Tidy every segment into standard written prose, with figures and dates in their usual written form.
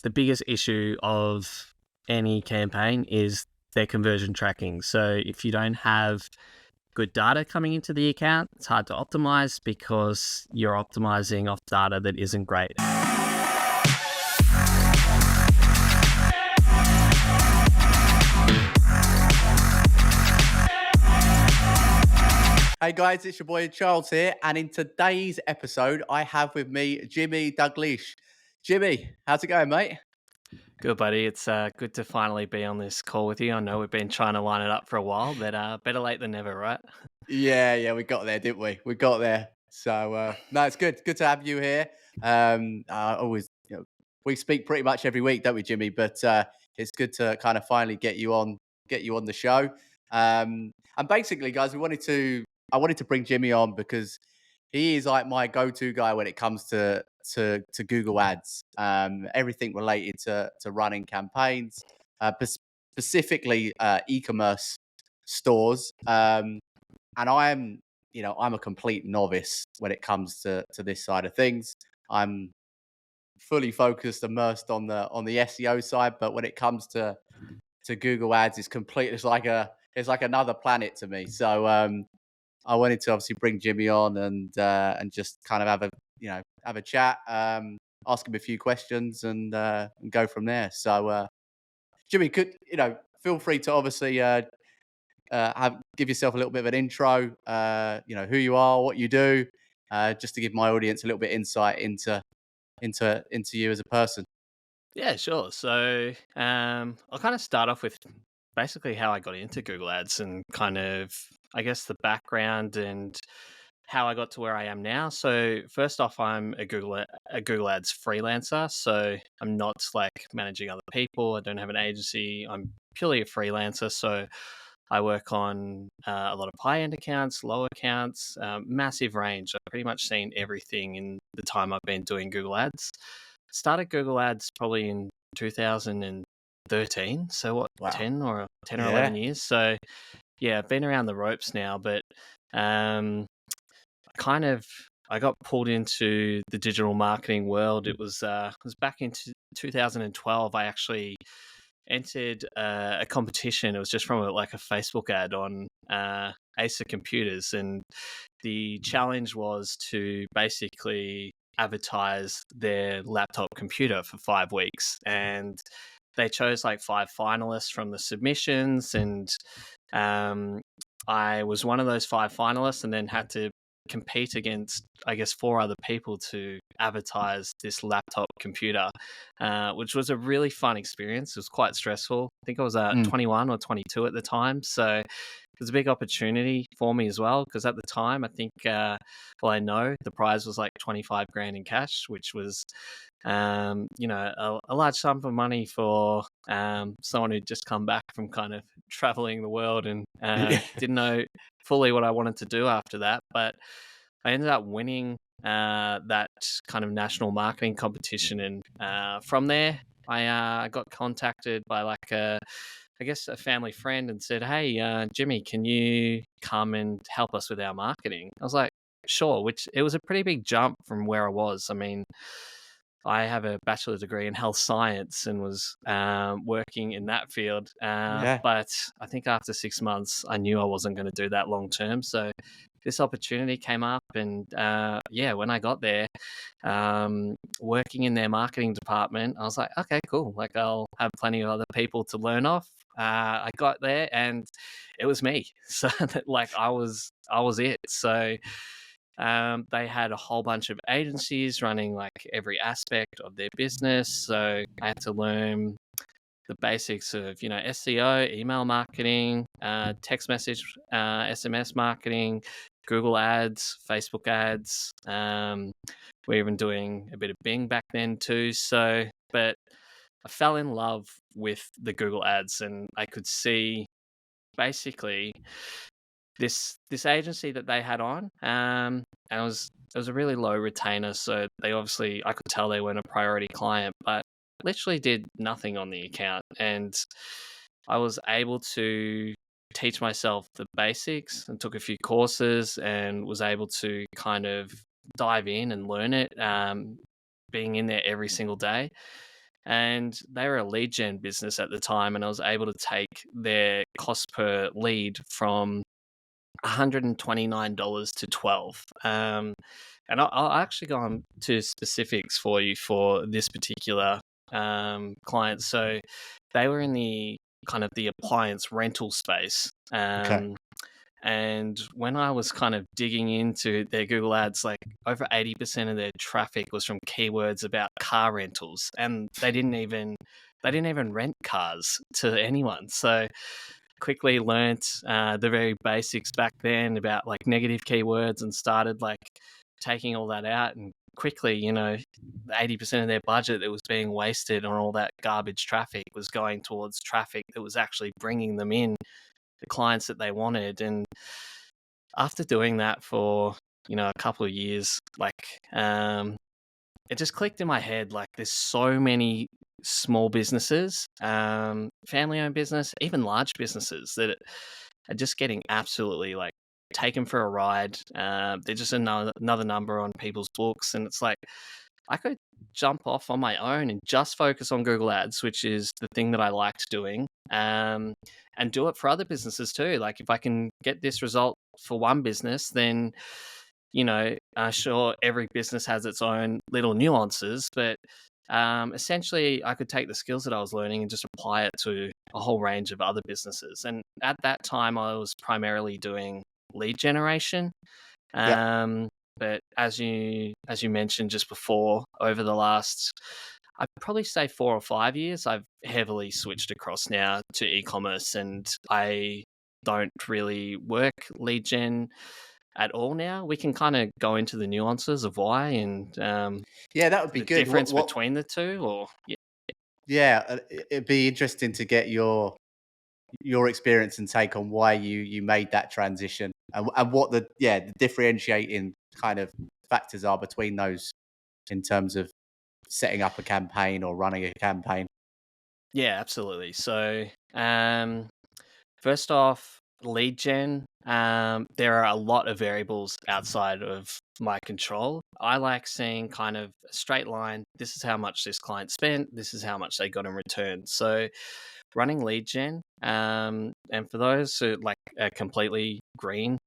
the biggest issue of any campaign is their conversion tracking. So if you don't have good data coming into the account, it's hard to optimize because you're optimizing off data that isn't great. Hey guys, it's your boy Charles here, and in today's episode, I have with me Jimmy Dalgleish. Jimmy, how's it going, mate? Good, buddy. It's good to finally be on this call with you. I know we've been trying to line it up for a while, but better late than never, right? Yeah, we got there, didn't we? We got there. So no, it's good to have you here. Always, we speak pretty much every week, don't we, Jimmy? But it's good to kind of finally get you on the show. And basically, guys, I wanted to bring Jimmy on because he is like my go-to guy when it comes to Google Ads. Everything related to running campaigns, specifically e-commerce stores. And I'm a complete novice when it comes to this side of things. I'm fully focused, immersed on the SEO side, but when it comes to Google Ads, it's like another planet to me. So I wanted to obviously bring Jimmy on and just kind of have a chat, ask him a few questions, and go from there. So Jimmy, feel free to obviously give yourself a little bit of an intro. Who you are, what you do, just to give my audience a little bit insight into you as a person. Yeah, sure. So I'll kind of start off with basically how I got into Google Ads and kind of, I guess, the background and how I got to where I am now. So first off, I'm a Google Ads freelancer. So I'm not like managing other people. I don't have an agency. I'm purely a freelancer. So I work on a lot of high-end accounts, low accounts, massive range. I've pretty much seen everything in the time I've been doing Google Ads. Started Google Ads probably in 2013. So what, Wow. 10 or Yeah. 11 years? So yeah, I've been around the ropes now, but I got pulled into the digital marketing world. It was back in 2012. I actually entered a competition. It was just from a Facebook ad on Acer computers, and the challenge was to basically advertise their laptop computer for 5 weeks, and they chose like 5 finalists from the submissions, and I was one of those 5 finalists, and then had to compete against, I guess, 4 other people to advertise this laptop computer, which was a really fun experience. It was quite stressful. I think I was 21 or 22 at the time. So it was a big opportunity for me as well, because at the time, I think, I know the prize was like 25 grand in cash, which was, a large sum of money for someone who'd just come back from kind of traveling the world and didn't know fully what I wanted to do after that. But I ended up winning that kind of national marketing competition, and from there, I got contacted by a family friend and said, "Hey, Jimmy, can you come and help us with our marketing?" I was like, "Sure," which it was a pretty big jump from where I was. I mean, I have a bachelor's degree in health science and was working in that field. But I think after 6 months, I knew I wasn't going to do that long term. So this opportunity came up, and when I got there, working in their marketing department, I was like, okay, cool. Like, I'll have plenty of other people to learn off. I got there, and it was me. So I was it. So they had a whole bunch of agencies running like every aspect of their business. So I had to learn the basics of, SEO, email marketing, text message, SMS marketing, Google ads, Facebook ads. We're even doing a bit of Bing back then too. So, but I fell in love with the Google ads, and I could see basically this agency that they had on, and it was a really low retainer, so they obviously, I could tell they weren't a priority client, but literally did nothing on the account, and I was able to teach myself the basics and took a few courses and was able to kind of dive in and learn it, being in there every single day. and they were a lead gen business at the time, and I was able to take their cost per lead from $129 to 12. And I'll actually go on to specifics for you for this particular client. So they were in the kind of the appliance rental space. Okay. And when I was kind of digging into their Google Ads, like over 80% of their traffic was from keywords about car rentals, and they didn't even rent cars to anyone. So quickly learnt the very basics back then about like negative keywords, and started like taking all that out, and quickly, 80% of their budget that was being wasted on all that garbage traffic was going towards traffic that was actually bringing them in the clients that they wanted. And after doing that for, a couple of years, like, it just clicked in my head, like there's so many small businesses, family owned business, even large businesses that are just getting absolutely like taken for a ride. They're just another number on people's books. And it's like, I could jump off on my own and just focus on Google Ads, which is the thing that I liked doing, and do it for other businesses too. Like if I can get this result for one business, then sure, every business has its own little nuances, but essentially, I could take the skills that I was learning and just apply it to a whole range of other businesses. And at that time, I was primarily doing lead generation. Yeah. But as you mentioned just before, over the last, I'd probably say 4 or 5 years, I've heavily switched across now to e-commerce, and I don't really work lead gen at all now. We can kind of go into the nuances of why, and Yeah, that would be the good. difference between the two, or yeah. Yeah, it'd be interesting to get your experience and take on why you made that transition, and what the differentiating kind of factors are between those in terms of setting up a campaign or running a campaign. Yeah, absolutely. So, first off, lead gen. There are a lot of variables outside of my control. I like seeing kind of a straight line. This is how much this client spent. This is how much they got in return. So, running lead gen, and for those who like are completely green,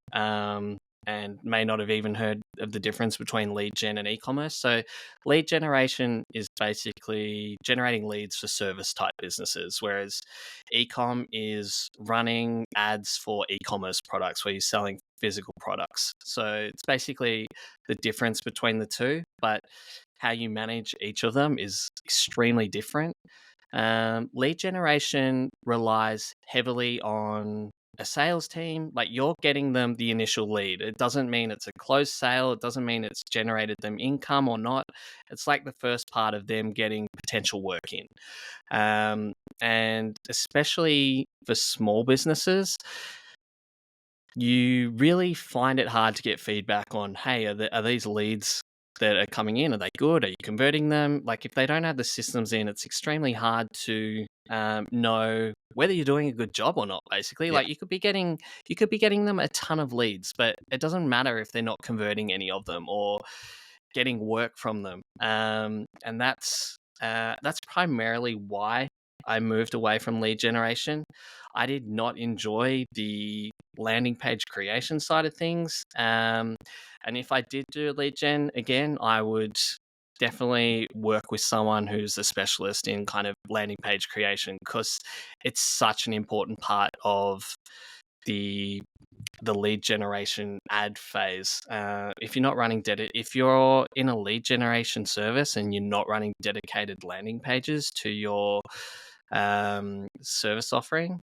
and may not have even heard of the difference between lead gen and e-commerce. So lead generation is basically generating leads for service type businesses, whereas e-com is running ads for e-commerce products where you're selling physical products. So it's basically the difference between the two, but how you manage each of them is extremely different. Lead generation relies heavily on a sales team. Like you're getting them the initial lead. It doesn't mean it's a closed sale. It doesn't mean it's generated them income or not. It's like the first part of them getting potential work in. Um, and especially for small businesses, you really find it hard to get feedback on, hey, are these leads that are coming in, are they good? Are you converting them? Like if they don't have the systems in, it's extremely hard to know whether you're doing a good job or not. Basically, Yeah. like you could be getting them a ton of leads, but it doesn't matter if they're not converting any of them or getting work from them. And that's primarily why I moved away from lead generation. I did not enjoy the landing page creation side of things. And if I did do lead gen again, I would definitely work with someone who's a specialist in kind of landing page creation, because it's such an important part of the lead generation ad phase. If you're not running if you're in a lead generation service and you're not running dedicated landing pages to your service offering,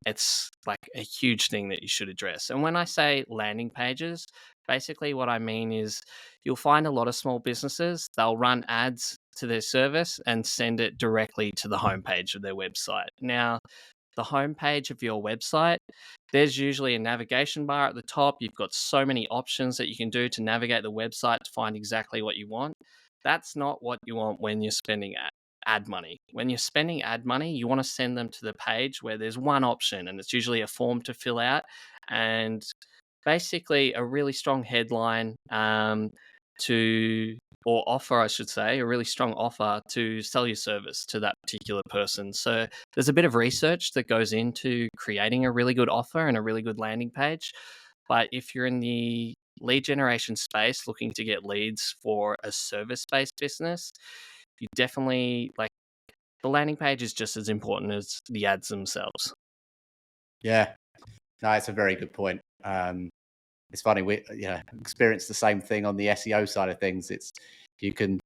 it's like a huge thing that you should address. And when I say landing pages, basically what I mean is you'll find a lot of small businesses, they'll run ads to their service and send it directly to the homepage of their website. Now, the homepage of your website, there's usually a navigation bar at the top. You've got so many options that you can do to navigate the website to find exactly what you want. That's not what you want when you're spending ad money. When you're spending ad money, you want to send them to the page where there's one option, and it's usually a form to fill out and basically a really strong headline, to or offer, I should say, a really strong offer to sell your service to that particular person. So there's a bit of research that goes into creating a really good offer and a really good landing page. But if you're in the lead generation space looking to get leads for a service based business, you definitely like the landing page is just as important as the ads themselves. Yeah, no, it's a very good point. It's funny, we experience the same thing on the SEO side of things. It's you can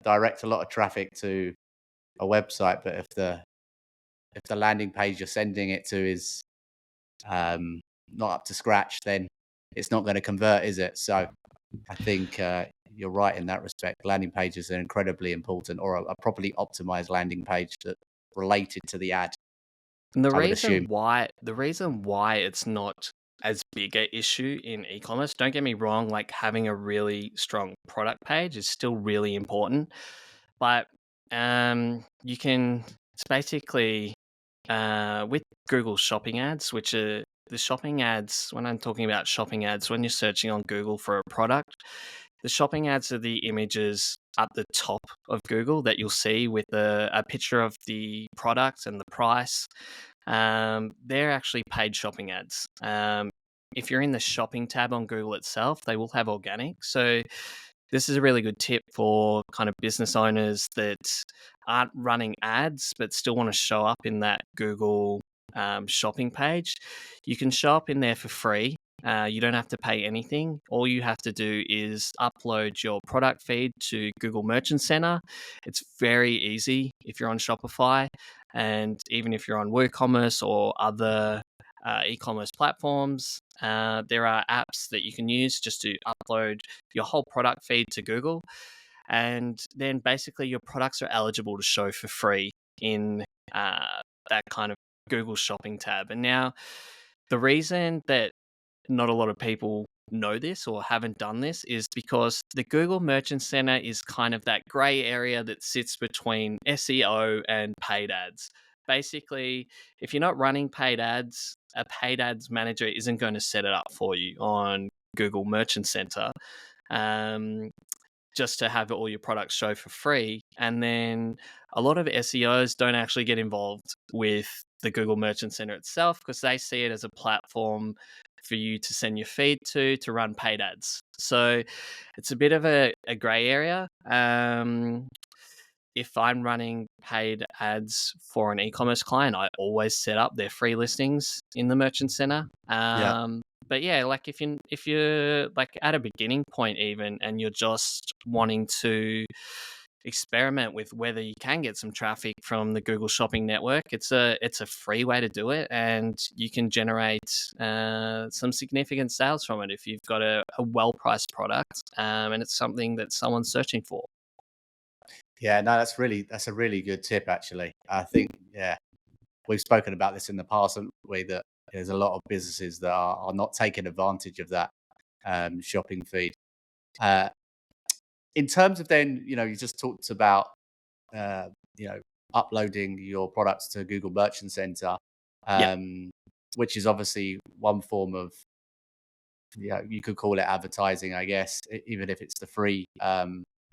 direct a lot of traffic to a website, but if the landing page you're sending it to is not up to scratch, then it's not going to convert, is it? So I think you're right in that respect. Landing pages are incredibly important, or a properly optimized landing page that related to the ad, And I would assume. the reason why it's not as big a issue in e-commerce, don't get me wrong, like having a really strong product page is still really important. But you can it's basically with Google shopping ads, which are the shopping ads, when I'm talking about shopping ads, when you're searching on Google for a product, the shopping ads are the images at the top of Google that you'll see with a picture of the product and the price. They're actually paid shopping ads. If you're in the shopping tab on Google itself, they will have organic. So this is a really good tip for kind of business owners that aren't running ads but still want to show up in that Google shopping page. You can show up in there for free. You don't have to pay anything. All you have to do is upload your product feed to Google Merchant Center. It's very easy if you're on Shopify, and even if you're on WooCommerce or other e-commerce platforms. There are apps that you can use just to upload your whole product feed to Google, and then basically your products are eligible to show for free in that kind of Google Shopping tab. And now, the reason that not a lot of people know this or haven't done this is because the Google Merchant Center is kind of that gray area that sits between SEO and paid ads. Basically, if you're not running paid ads, a paid ads manager isn't going to set it up for you on Google Merchant Center. Um, just to have all your products show for free. And then a lot of SEOs don't actually get involved with the Google Merchant Center itself because they see it as a platform for you to send your feed to run paid ads. So it's a bit of a gray area. If I'm running paid ads for an e-commerce client, I always set up their free listings in the Merchant Center. Yeah. But yeah, like if you're like at a beginning point even, and you're just wanting to experiment with whether you can get some traffic from the Google Shopping Network, it's a free way to do it, and you can generate some significant sales from it if you've got a well priced product, and it's something that someone's searching for. Yeah, no, that's a really good tip actually. I think we've spoken about this in the past, haven't we, that there's a lot of businesses that are not taking advantage of that shopping feed. Uh, in terms of then, you just talked about uh, you know, uploading your products to Google Merchant Center, Yeah, um, which is obviously one form of, you could call it advertising, I guess, even if it's the free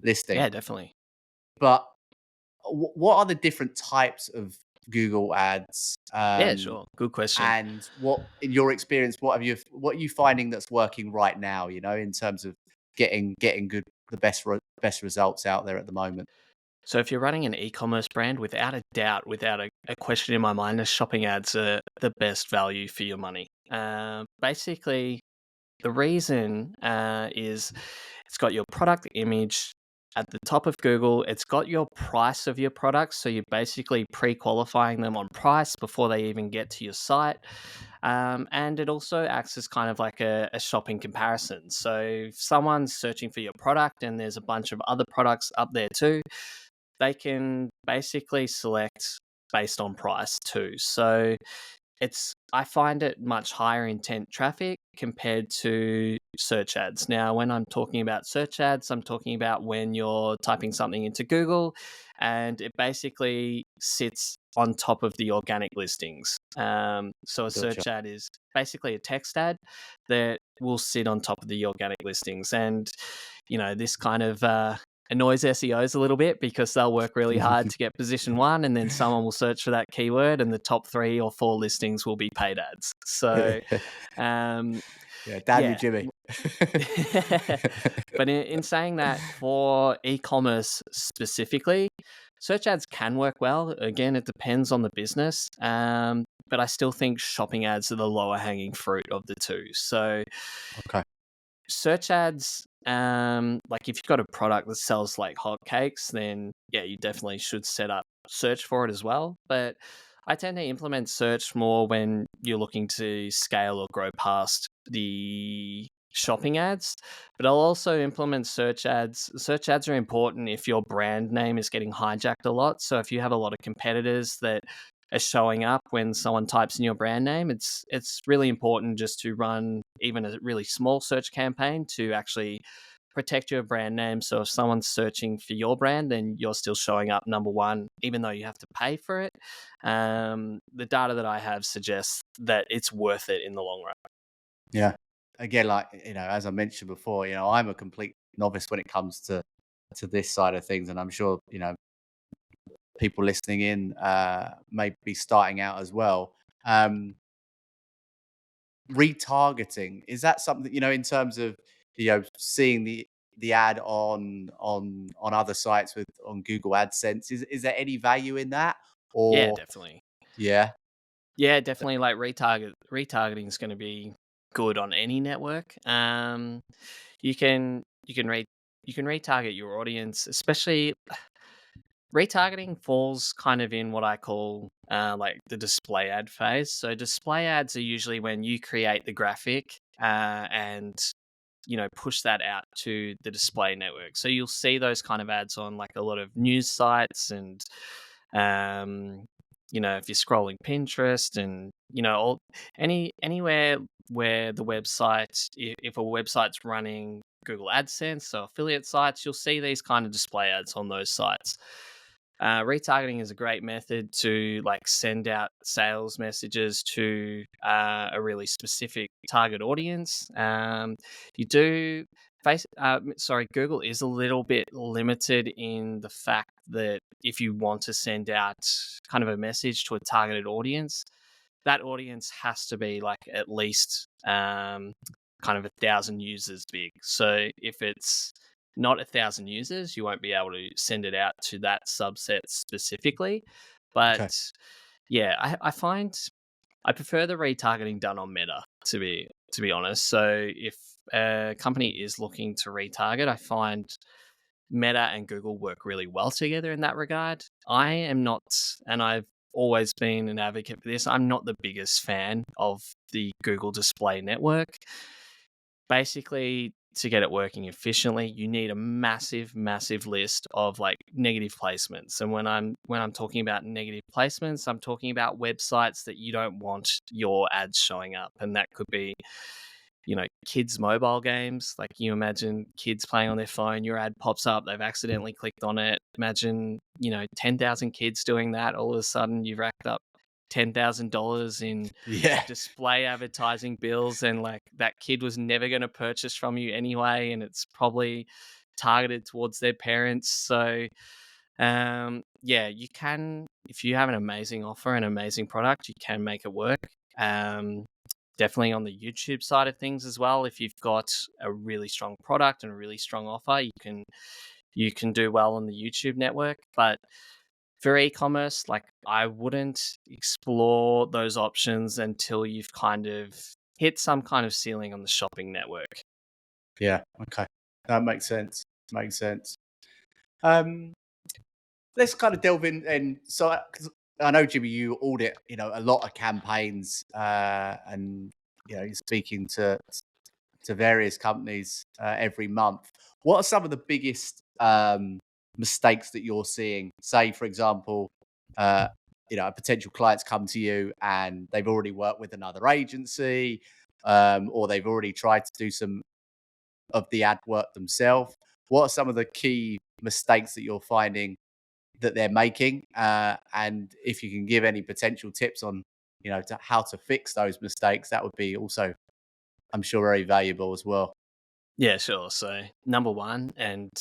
listing. yeah, definitely. But what are the different types of Google ads? Yeah, sure. Good question. And what, in your experience, what are you finding that's working right now? In terms of getting good, the best results out there at the moment. So if you're running an e-commerce brand, without a doubt, without a question in my mind, the shopping ads are the best value for your money. Basically, the reason is it's got your product image at the top of Google. It's got your price of your products. So you're basically pre-qualifying them on price before they even get to your site. And it also acts as kind of like a shopping comparison. So if someone's searching for your product and there's a bunch of other products up there too, they can basically select based on price too. So I find it much higher intent traffic compared to search ads. Now, when I'm talking about search ads, I'm talking about when you're typing something into Google and it basically sits on top of the organic listings. So a Gotcha. search ad is basically a text ad that will sit on top of the organic listings. And, this kind of annoys SEOs a little bit because they'll work really hard to get position one, and then someone will search for that keyword, and the top 3 or 4 listings will be paid ads. So, um, Yeah, damn you, yeah. Jimmy. But in saying that, for e-commerce specifically, search ads can work well. Again, it depends on the business. But I still think shopping ads are the lower hanging fruit of the two. So Okay. search ads, like if you've got a product that sells like hotcakes, then yeah, you definitely should set up search for it as well. But I tend to implement search more when you're looking to scale or grow past the shopping ads. But I'll also implement search ads. Search ads are important if your brand name is getting hijacked a lot. So if you have a lot of competitors that are showing up when someone types in your brand name, it's really important just to run even a really small search campaign to actually protect your brand name. So if someone's searching for your brand, then you're still showing up number one, even though you have to pay for it. The data that I have suggests that it's worth it in the long run. Yeah. Again, like, as I mentioned before, I'm a complete novice when it comes to this side of things, and I'm sure, people listening in may be starting out as well. Retargeting, is that something, in terms of, seeing the ad on other sites with on Google AdSense, is there any value in that? Yeah, Or definitely. yeah. Yeah, definitely. Like retargeting is going to be good on any network. You can you can re you can retarget your audience, especially retargeting falls kind of in what I call like the display ad phase. So display ads are usually when you create the graphic and push that out to the display network. So you'll see those kind of ads on like a lot of news sites and um, if you're scrolling Pinterest and all anywhere where the website, if a website's running Google AdSense, so affiliate sites, you'll see these kind of display ads on those sites. Retargeting is a great method to like send out sales messages to a really specific target audience. You do Google is a little bit limited in the fact that if you want to send out kind of a message to a targeted audience, that audience has to be like at least kind of 1,000 users big. So if it's not 1,000 users, you won't be able to send it out to that subset specifically. But Okay. yeah, I find I prefer the retargeting done on Meta to be honest. So if a company is looking to retarget, I find Meta and Google work really well together in that regard. I am not, and I've always been an advocate for this, I'm not the biggest fan of the Google Display Network. Basically, to get it working efficiently, you need a massive, massive list of like negative placements. And when I'm talking about negative placements, I'm talking about websites that you don't want your ads showing up. And that could be kids' mobile games. Like you imagine kids playing on their phone, your ad pops up, they've accidentally clicked on it. Imagine, 10,000 kids doing that. All of a sudden, you've racked up $10,000 in Yeah. display advertising bills, and like that kid was never going to purchase from you anyway, and it's probably targeted towards their parents. So, yeah, you can, if you have an amazing offer, an amazing product, you can make it work. Definitely on the YouTube side of things as well. If you've got a really strong product and a really strong offer, you can do well on the YouTube network. But for e-commerce, like I wouldn't explore those options until you've kind of hit some kind of ceiling on the shopping network. Yeah. Okay. That makes sense. Makes sense. Um, let's kind of delve in. And so, 'cause I know, Jimmy, you audit, a lot of campaigns, and you're speaking to various companies every month. What are some of the biggest mistakes that you're seeing? Say, for example, uh, a potential client's come to you and they've already worked with another agency, or they've already tried to do some of the ad work themselves. What are some of the key mistakes that you're finding that they're making? And if you can give any potential tips on, to how to fix those mistakes, that would be also, I'm sure, very valuable as well. Yeah, sure. So, number one, and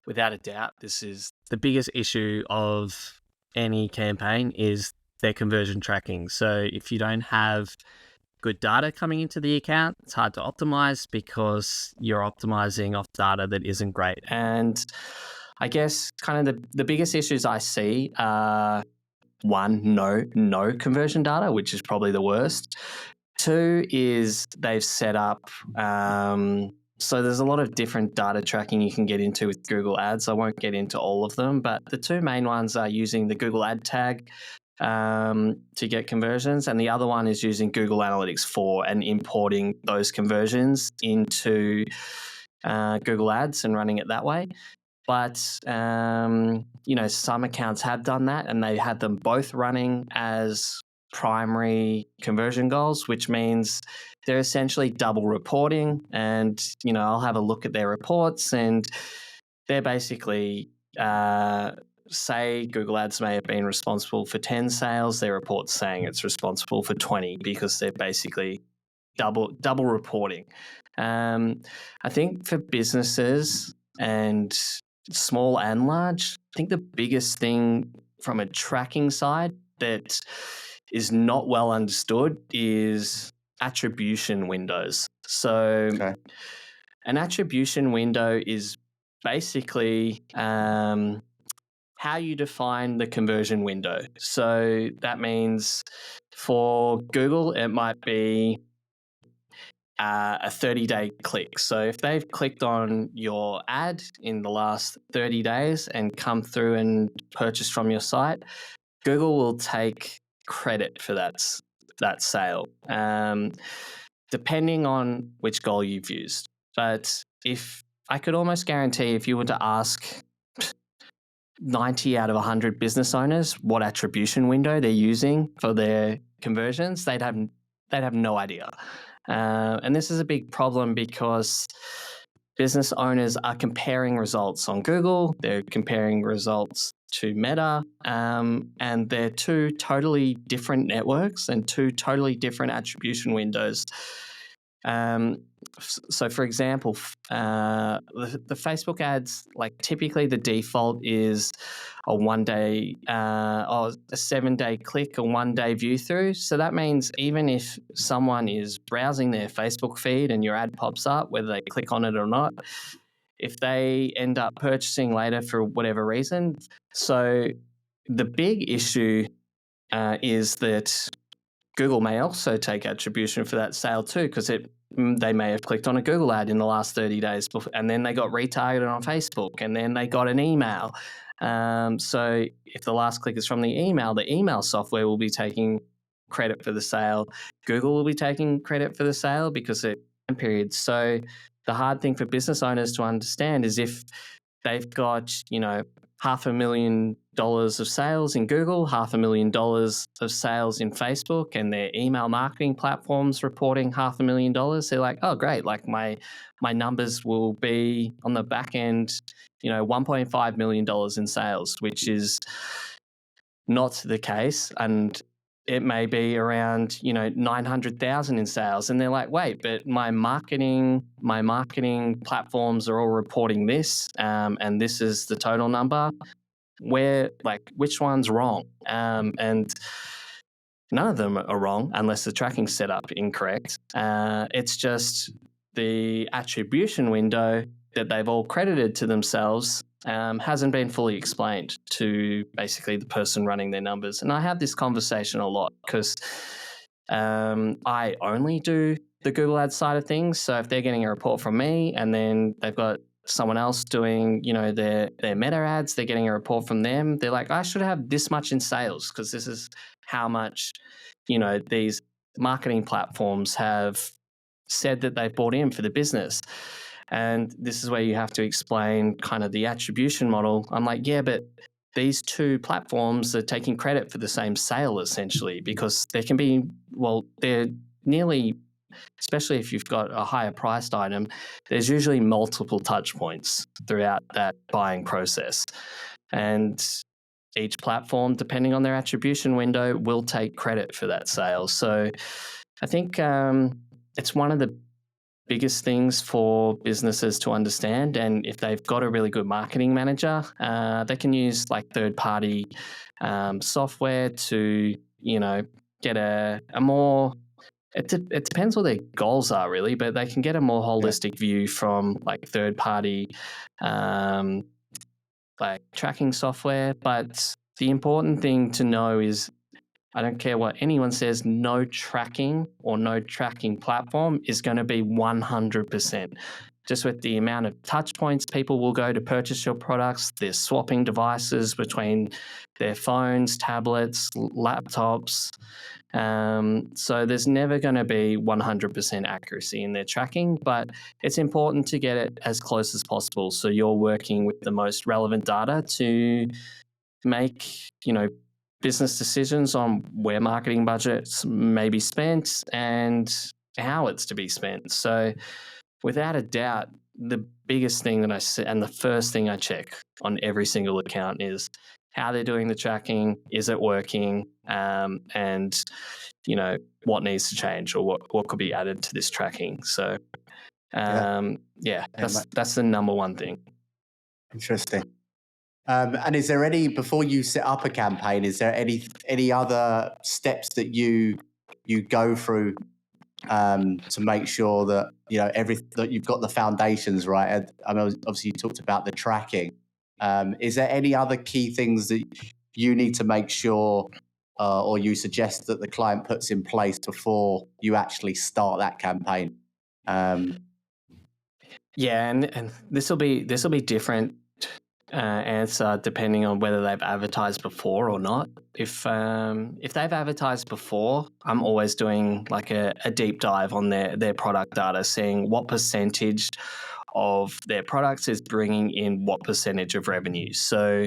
without a doubt, this is the biggest issue of any campaign, is their conversion tracking. So, if you don't have good data coming into the account, it's hard to optimize because you're optimizing off data that isn't great. And I guess kind of the biggest issues I see are, one, no conversion data, which is probably the worst. Two is they've set up, so there's a lot of different data tracking you can get into with Google Ads. I won't get into all of them, but the two main ones are using the Google ad tag to get conversions, and the other one is using Google Analytics 4 and importing those conversions into Google Ads and running it that way. But, some accounts have done that, and they had them both running as primary conversion goals, which means they're essentially double reporting. And, I'll have a look at their reports, and they're basically, say Google Ads may have been responsible for 10 sales, their report's saying it's responsible for 20 because they're basically double reporting. I think for businesses, and small and large, I think the biggest thing from a tracking side that is not well understood is attribution windows. So Okay. an attribution window is basically how you define the conversion window. So that means for Google, it might be a 30-day click. So if they've clicked on your ad in the last 30 days and come through and purchased from your site, Google will take credit for that sale, depending on which goal you've used. But if I could almost guarantee, if you were to ask 90 out of 100 business owners what attribution window they're using for their conversions, they'd have no idea. And this is a big problem because business owners are comparing results on Google, they're comparing results to Meta, and they're two totally different networks and two totally different attribution windows. So, for example, the Facebook ads, like typically the default is a 1 day or a 7-day click or 1 day view through. So that means even if someone is browsing their Facebook feed and your ad pops up, whether they click on it or not, if they end up purchasing later for whatever reason. So the big issue is that Google may also take attribution for that sale too, because they may have clicked on a Google ad in the last 30 days and then they got retargeted on Facebook and then they got an email. So if the last click is from the email software will be taking credit for the sale. Google will be taking credit for the sale because it time period. So the hard thing for business owners to understand is if they've got, $500,000 of sales in Google, $500,000 of sales in Facebook, and their email marketing platforms reporting $500,000, they're like, oh, great, like my numbers will be on the back end, $1.5 million in sales, which is not the case. And it may be around, 900,000 in sales. And they're like, wait, but my marketing platforms are all reporting this, and this is the total number. Which one's wrong? And none of them are wrong unless the tracking's set up incorrect. It's just the attribution window that they've all credited to themselves hasn't been fully explained to basically the person running their numbers. And I have this conversation a lot because I only do the Google Ads side of things. So if they're getting a report from me and then they've got someone else doing, their Meta ads, they're getting a report from them, they're like, I should have this much in sales because this is how much, these marketing platforms have said that they've bought in for the business. And this is where you have to explain kind of the attribution model. I'm like, yeah, but these two platforms are taking credit for the same sale essentially, because there can be, they're nearly, especially if you've got a higher priced item, there's usually multiple touch points throughout that buying process. And each platform, depending on their attribution window, will take credit for that sale. So I think it's one of the biggest things for businesses to understand. And if they've got a really good marketing manager, they can use like third-party software to, get a more, it depends what their goals are really, but they can get a more holistic view from like third-party like tracking software. But the important thing to know is, I don't care what anyone says, no tracking or no tracking platform is going to be 100%. Just with the amount of touch points people will go to purchase your products, they're swapping devices between their phones, tablets, laptops. So there's never going to be 100% accuracy in their tracking, but it's important to get it as close as possible. So you're working with the most relevant data to make, business decisions on where marketing budgets may be spent and how it's to be spent. So without a doubt, the biggest thing that I see and the first thing I check on every single account is how they're doing the tracking, is it working, and what needs to change or what could be added to this tracking. So that's the number one thing. Interesting. And is there any, before you set up a campaign, is there any other steps that you go through to make sure that that you've got the foundations right? And I mean, obviously you talked about the tracking. Is there any other key things that you need to make sure or you suggest that the client puts in place before you actually start that campaign? And this will be different answer depending on whether they've advertised before or not. If they've advertised before, I'm always doing like a deep dive on their product data, seeing what percentage of their products is bringing in what percentage of revenue. So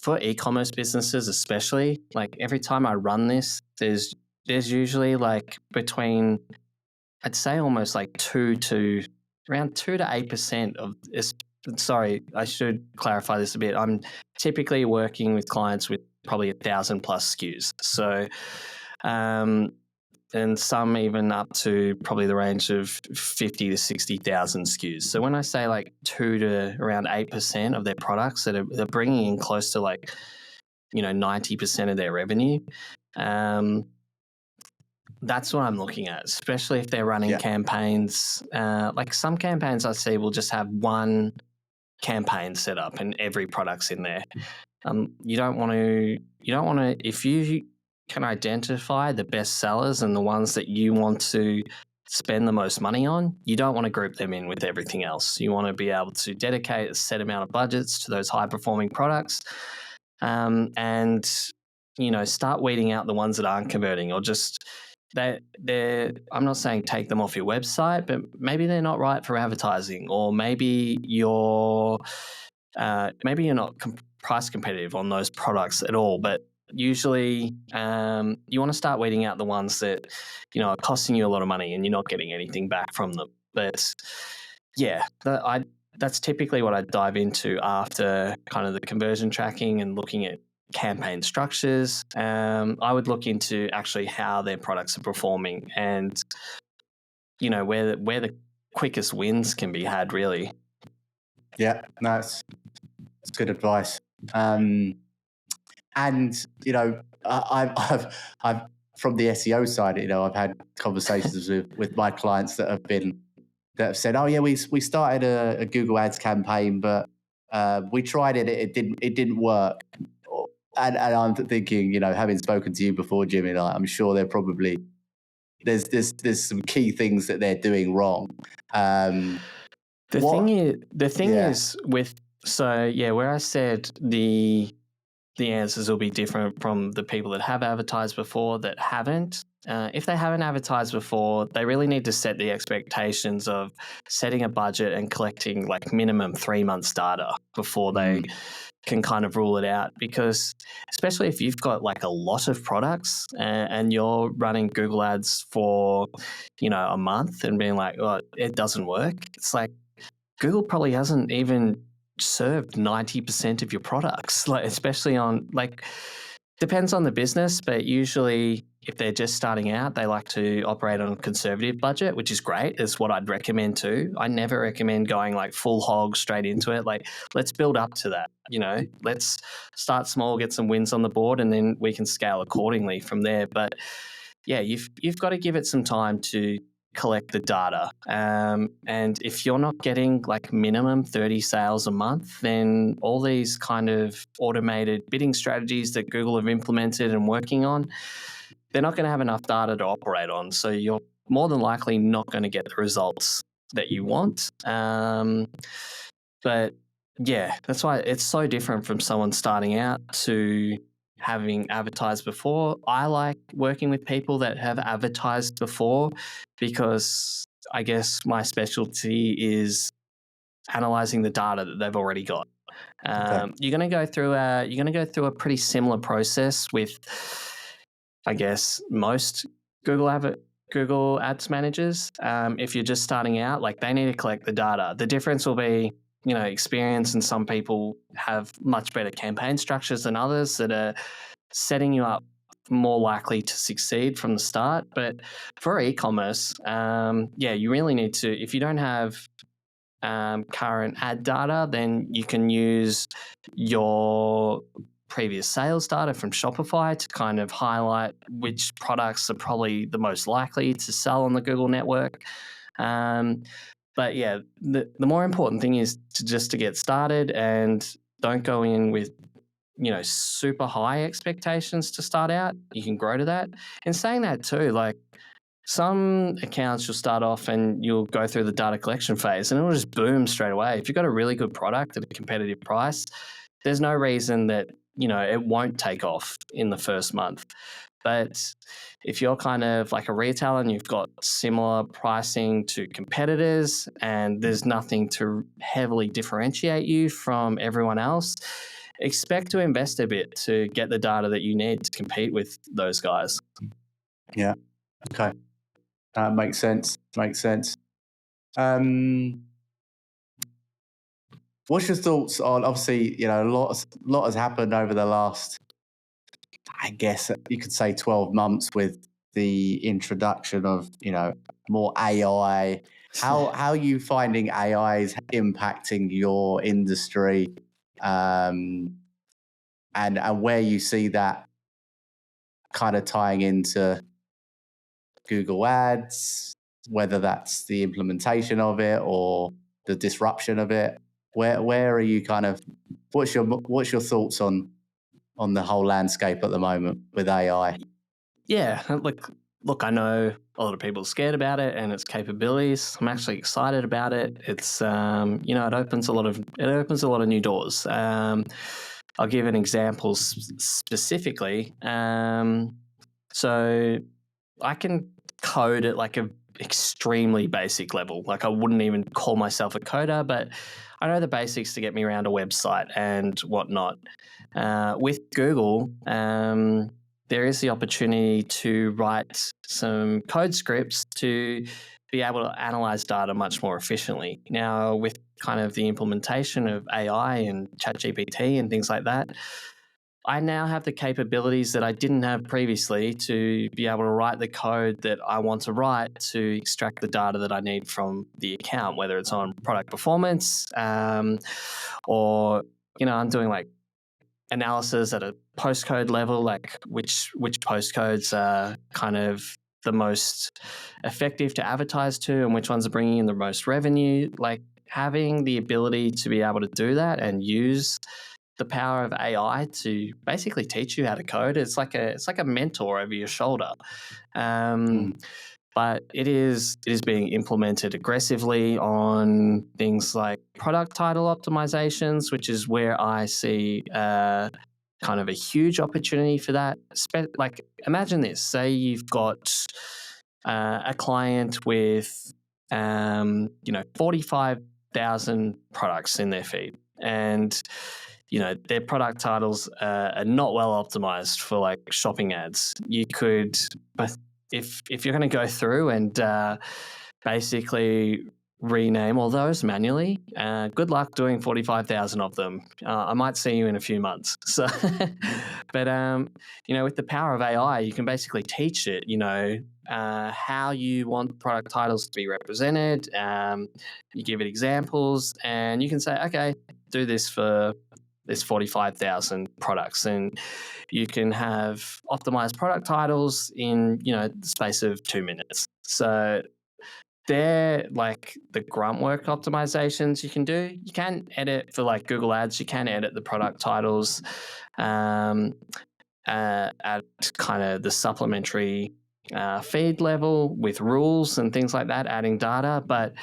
for e-commerce businesses especially, like every time I run this, there's usually like between, I'd say almost like around 2 to 8% of this. Sorry, I should clarify this a bit. I'm typically working with clients with probably 1,000 plus SKUs. So, and some even up to probably the range of 50 to 60,000 SKUs. So when I say like 2 to around 8% of their products that are bringing in close to like, 90% of their revenue, that's what I'm looking at, especially if they're running campaigns. Like some campaigns I see will just have one campaign set up and every product's in there. You don't want to, if you can identify the best sellers and the ones that you want to spend the most money on, you don't want to group them in with everything else. You want to be able to dedicate a set amount of budgets to those high performing products, and, start weeding out the ones that aren't converting, or just, I'm not saying take them off your website, but maybe they're not right for advertising, or maybe you're not price competitive on those products at all. But usually you want to start weeding out the ones that are costing you a lot of money and you're not getting anything back from them. But that's typically what I dive into after kind of the conversion tracking and looking at campaign structures. I would look into actually how their products are performing and where the quickest wins can be had, really. Yeah, no, that's good advice. And I've from the SEO side, I've had conversations with my clients that have said, oh yeah, we started a Google Ads campaign, but we tried it, it didn't work. And I'm thinking, having spoken to you before, Jimmy, I'm sure they're probably there's some key things that they're doing wrong. The thing is with, where I said the answers will be different from the people that have advertised before that haven't. If they haven't advertised before, they really need to set the expectations of setting a budget and collecting like minimum 3 months data before they can kind of rule it out, because especially if you've got like a lot of products and you're running Google ads for, a month and being like, oh, it doesn't work. It's like Google probably hasn't even served 90% of your products, like especially on depends on the business, but usually if they're just starting out, they like to operate on a conservative budget, which is great. It's what I'd recommend too. I never recommend going like full hog straight into it. Like, let's build up to that, let's start small, get some wins on the board, and then we can scale accordingly from there. But yeah, you've got to give it some time to collect the data. And if you're not getting like minimum 30 sales a month, then all these kind of automated bidding strategies that Google have implemented and working on, they're not going to have enough data to operate on. So you're more than likely not going to get the results that you want. But yeah, that's why it's so different from someone starting out to having advertised before. I like working with people that have advertised before, because I guess my specialty is analyzing the data that they've already got. You're going to go through a pretty similar process with, I guess, most Google Ads managers. If you're just starting out, like, they need to collect the data. The difference will be, experience, and some people have much better campaign structures than others that are setting you up more likely to succeed from the start. But for e-commerce, you really need to, if you don't have current ad data, then you can use your previous sales data from Shopify to kind of highlight which products are probably the most likely to sell on the Google network. But yeah, the more important thing is to get started, and don't go in with super high expectations to start out. You can grow to that. And saying that too, like, some accounts you'll start off and you'll go through the data collection phase and it'll just boom straight away. If you've got a really good product at a competitive price, there's no reason that, it won't take off in the first month. But if you're kind of like a retailer and you've got similar pricing to competitors and there's nothing to heavily differentiate you from everyone else, expect to invest a bit to get the data that you need to compete with those guys. Yeah. Okay. Makes sense. What's your thoughts on, obviously, a lot has happened over the last, I guess you could say, 12 months with the introduction of, more AI. How are you finding AI is impacting your industry, and where you see that kind of tying into Google Ads, whether that's the implementation of it or the disruption of it? Where are you kind of, what's your thoughts on the whole landscape at the moment with AI? Yeah, look, I know a lot of people are scared about it and its capabilities. I'm actually excited about it. It's it opens a lot of new doors. I'll give an example specifically. So I can code at like a extremely basic level. Like, I wouldn't even call myself a coder, but I know the basics to get me around a website and whatnot. With Google, there is the opportunity to write some code scripts to be able to analyze data much more efficiently. Now, with kind of the implementation of AI and ChatGPT and things like that, I now have the capabilities that I didn't have previously to be able to write the code that I want to write to extract the data that I need from the account, whether it's on product performance, or, I'm doing like analysis at a postcode level, like which postcodes are kind of the most effective to advertise to and which ones are bringing in the most revenue. Like, having the ability to be able to do that and use the power of AI to basically teach you how to code. It's like a mentor over your shoulder. But it is being implemented aggressively on things like product title optimizations, which is where I see kind of a huge opportunity for that. Like, imagine this: say you've got a client with 45,000 products in their feed, and their product titles are not well optimized for like shopping ads. You could, but if you're going to go through and basically rename all those manually, good luck doing 45,000 of them. I might see you in a few months. So, but with the power of AI, you can basically teach it, how you want product titles to be represented. You give it examples, and you can say, okay, do this for this 45,000 products, and you can have optimized product titles in the space of 2 minutes. So they're like the grunt work optimizations you can do. You can edit for like Google Ads. You can edit the product titles at kind of the supplementary feed level with rules and things like that, adding data. But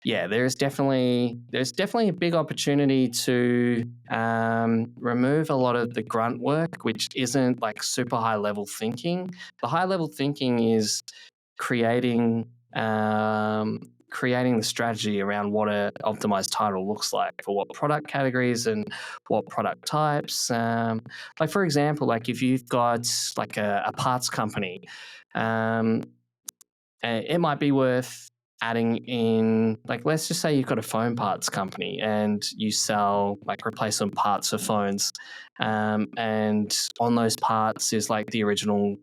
yeah, there's definitely a big opportunity to remove a lot of the grunt work, which isn't like super high level thinking. The high level thinking is creating the strategy around what an optimized title looks like for what product categories and what product types. Like for example, like if you've got like a parts company, it might be worth adding in, like, let's just say you've got a phone parts company and you sell like replacement parts for phones, and on those parts is like the original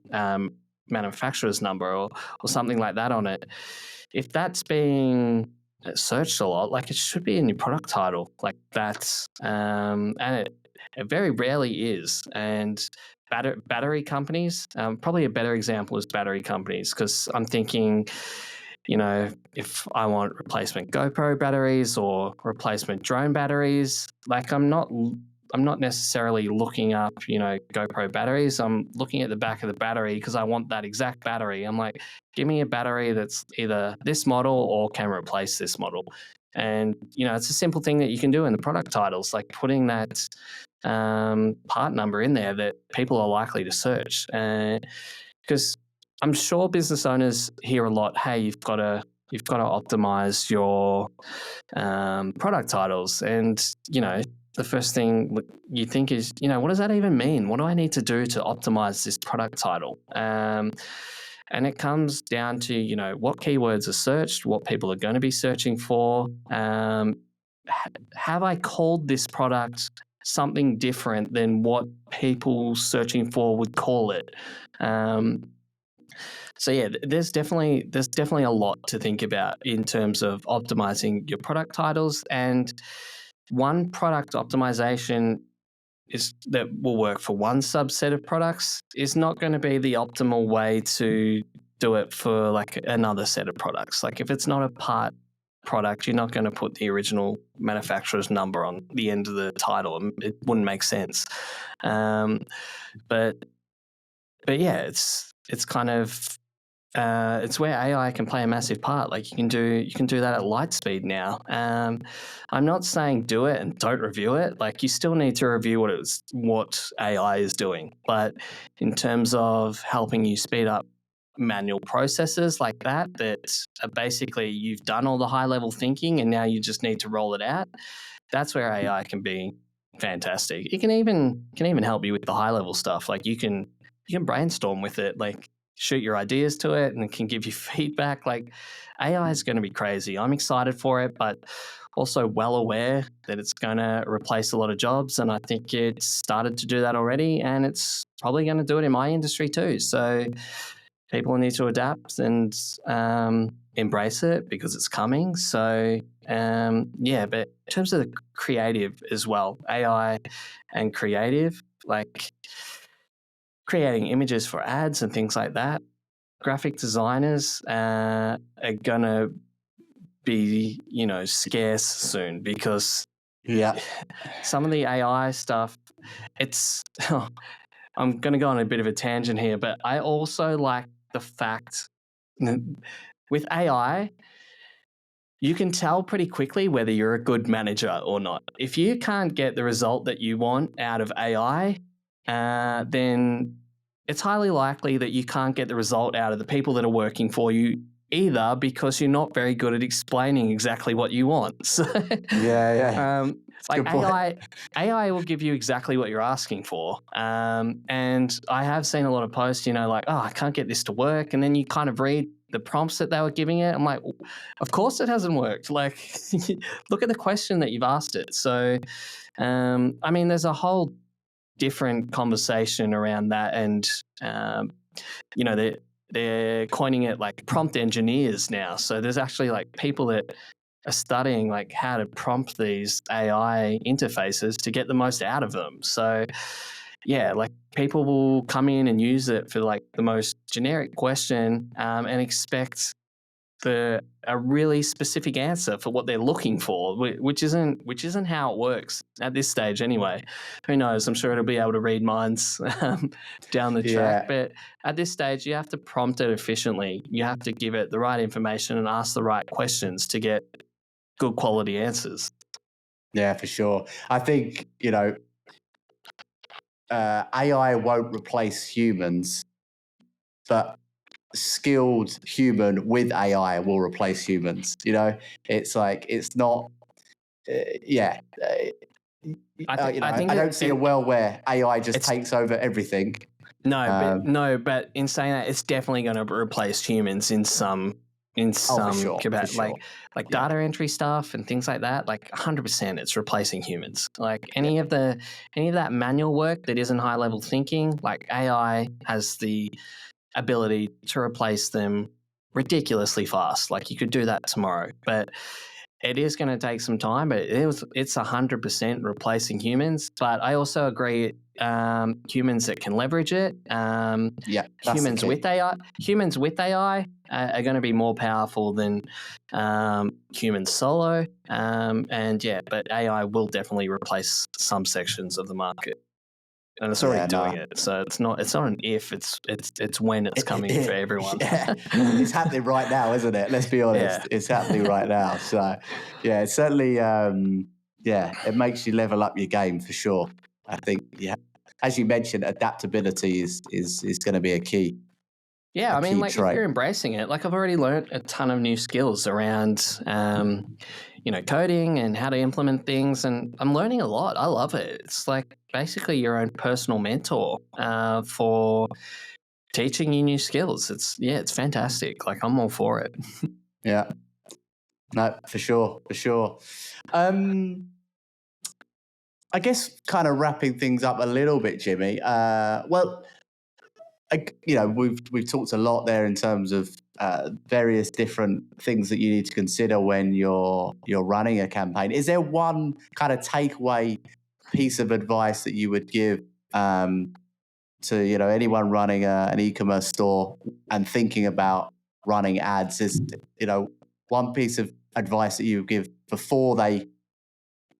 manufacturer's number or something like that on it. If that's being searched a lot, like it should be in your product title, like that's and it very rarely is. And battery companies, probably a better example is battery companies, because I'm thinking, if I want replacement GoPro batteries or replacement drone batteries, like I'm not necessarily looking up, GoPro batteries. I'm looking at the back of the battery because I want that exact battery. I'm like, give me a battery that's either this model or can replace this model. And, it's a simple thing that you can do in the product titles, like putting that part number in there that people are likely to search. Because I'm sure business owners hear a lot, hey, you've got to optimize your product titles. And, the first thing you think is, what does that even mean? What do I need to do to optimize this product title? And it comes down to, what keywords are searched, what people are going to be searching for. Have I called this product something different than what people searching for would call it? So yeah, there's definitely a lot to think about in terms of optimizing your product titles. And one product optimization that will work for one subset of products is not going to be the optimal way to do it for like another set of products. Like if it's not a part product, you're not going to put the original manufacturer's number on the end of the title. It wouldn't make sense. But yeah, it's kind of it's where AI can play a massive part. Like you can do that at light speed now. I'm not saying do it and don't review it. Like you still need to review what AI is doing. But in terms of helping you speed up manual processes like that are basically you've done all the high level thinking and now you just need to roll it out. That's where AI can be fantastic. It can even help you with the high level stuff. Like you can brainstorm with it, like shoot your ideas to it and it can give you feedback. Like AI is going to be crazy. I'm excited for it, but also well aware that it's going to replace a lot of jobs. And I think it's started to do that already, and it's probably going to do it in my industry too. So people need to adapt and embrace it because it's coming. So yeah, but in terms of the creative as well, AI and creative, like creating images for ads and things like that, graphic designers are going to be, scarce soon because some of the AI stuff, it's, I'm going to go on a bit of a tangent here, but I also like the fact that with AI, you can tell pretty quickly whether you're a good manager or not. If you can't get the result that you want out of AI, then it's highly likely that you can't get the result out of the people that are working for you either because you're not very good at explaining exactly what you want. So, like AI will give you exactly what you're asking for. And I have seen a lot of posts, like, oh, I can't get this to work. And then you kind of read the prompts that they were giving it. I'm like, of course it hasn't worked. Like, look at the question that you've asked it. So, I mean, there's a whole different conversation around that. And, they're coining it like prompt engineers now. So there's actually like people that are studying like how to prompt these AI interfaces to get the most out of them. So yeah, like people will come in and use it for like the most generic question and expect a really specific answer for what they're looking for, which isn't how it works at this stage anyway. Who knows? I'm sure it'll be able to read minds down the track, but at this stage, you have to prompt it efficiently. You have to give it the right information and ask the right questions to get good quality answers. Yeah, for sure. I think, AI won't replace humans, but skilled human with AI will replace humans. It's like, it's not, I don't see a world where AI just takes over everything. But in saying that, it's definitely going to replace humans in some capacity, like data entry stuff and things like that. Like 100%, it's replacing humans. Like any of that manual work that isn't high level thinking, like AI has the ability to replace them ridiculously fast. Like you could do that tomorrow, but it is going to take some time. But it's 100% replacing humans. But I also agree, humans that can leverage it. Humans with AI are going to be more powerful than humans solo. But AI will definitely replace some sections of the market. And it's already doing it, so it's not an if, it's when it's coming for everyone. It's happening right now, isn't it? Let's be honest, it's happening right now. So, it's certainly, it makes you level up your game for sure. I think, as you mentioned, adaptability is going to be a key. Yeah, I mean, like trait. If you're embracing it, like I've already learned a ton of new skills around, coding and how to implement things, and I'm learning a lot. I love it. It's like basically your own personal mentor for teaching you new skills. It's fantastic. Like I'm all for it. Yeah, no, for sure. I guess kind of wrapping things up a little bit, Jimmy. We've talked a lot there in terms of various different things that you need to consider when you're running a campaign. Is there one kind of takeaway piece of advice that you would give to anyone running an e-commerce store and thinking about running ads? Is one piece of advice that you would give before they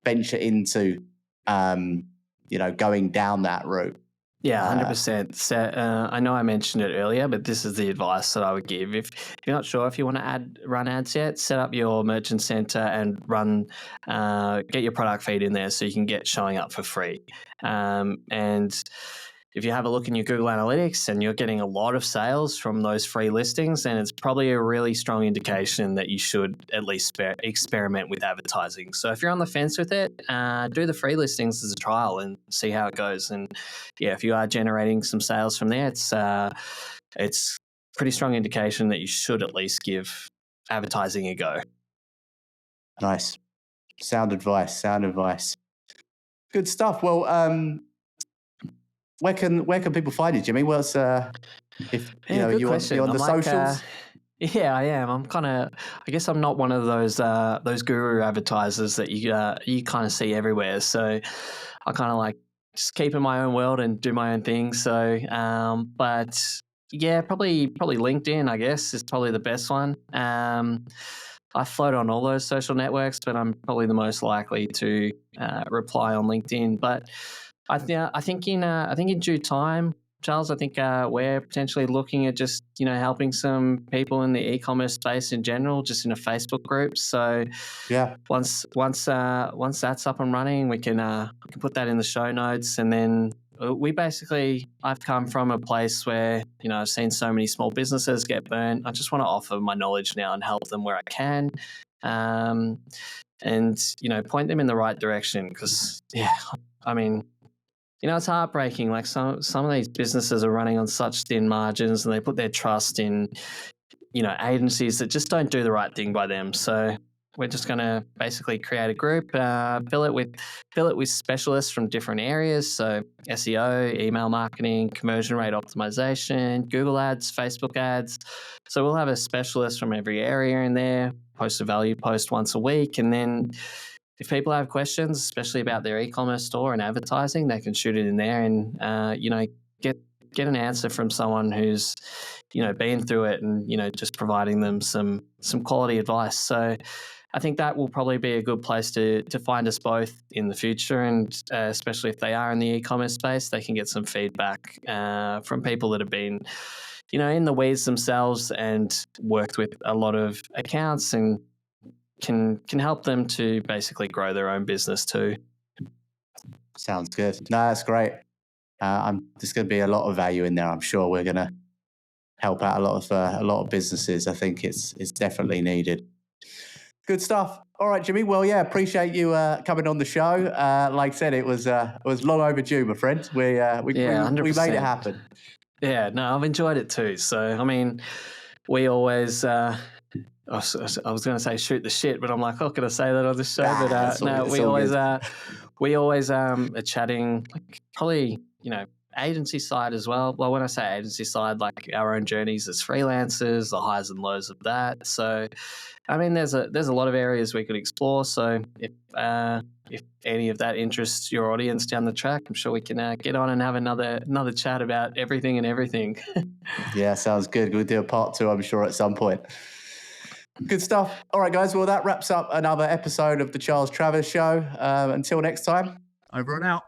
venture into going down that route? Yeah, 100%. So, I know I mentioned it earlier, but this is the advice that I would give. If you're not sure if you want to run ads yet, set up your merchant center and get your product feed in there so you can get showing up for free. And if you have a look in your Google Analytics and you're getting a lot of sales from those free listings, then it's probably a really strong indication that you should at least experiment with advertising. So if you're on the fence with it, do the free listings as a trial and see how it goes. And if you are generating some sales from there, it's pretty strong indication that you should at least give advertising a go. Nice. Sound advice. Good stuff. Well, where can people find you, Jimmy? What's if you're on the socials? Yeah, I am. I guess I'm not one of those guru advertisers that you kind of see everywhere. So I kind of like just keep in my own world and do my own thing. So, but yeah, probably LinkedIn, I guess, is probably the best one. I float on all those social networks, but I'm probably the most likely to reply on LinkedIn. But I think in due time, Charles, I think we're potentially looking at just helping some people in the e-commerce space in general, just in a Facebook group. So once that's up and running, we can put that in the show notes, and then I've come from a place where, I've seen so many small businesses get burnt. I just want to offer my knowledge now and help them where I can. And, point them in the right direction because, I mean, it's heartbreaking. Like some of these businesses are running on such thin margins and they put their trust in, agencies that just don't do the right thing by them. So we're just going to basically create a group, fill it with specialists from different areas. So SEO, email marketing, conversion rate optimization, Google ads, Facebook ads. So we'll have a specialist from every area in there, post a value post once a week. And then if people have questions, especially about their e-commerce store and advertising, they can shoot it in there and, get an answer from someone who's, been through it and, just providing them some quality advice. So I think that will probably be a good place to find us both in the future. And especially if they are in the e-commerce space, they can get some feedback from people that have been, in the weeds themselves and worked with a lot of accounts and can help them to basically grow their own business too. Sounds good. No, that's great. There's going to be a lot of value in there. I'm sure we're going to help out a lot of businesses. I think it's definitely needed. Good stuff. All right, Jimmy. Well, yeah, appreciate you coming on the show. Like I said, it was long overdue, my friend. We made it happen. Yeah, no, I've enjoyed it too. So, I mean, we always. I was going to say shoot the shit, but I'm like, how can I say that on the show? We always are chatting, like, probably, agency side as well. Well, when I say agency side, like our own journeys as freelancers, the highs and lows of that. So, I mean, there's a lot of areas we could explore. So if any of that interests your audience down the track, I'm sure we can get on and have another chat about everything and everything. Yeah, sounds good. We'll do a part 2, I'm sure, at some point. Good stuff. All right, guys. Well, that wraps up another episode of the Charles Travers Show. Until next time, over and out.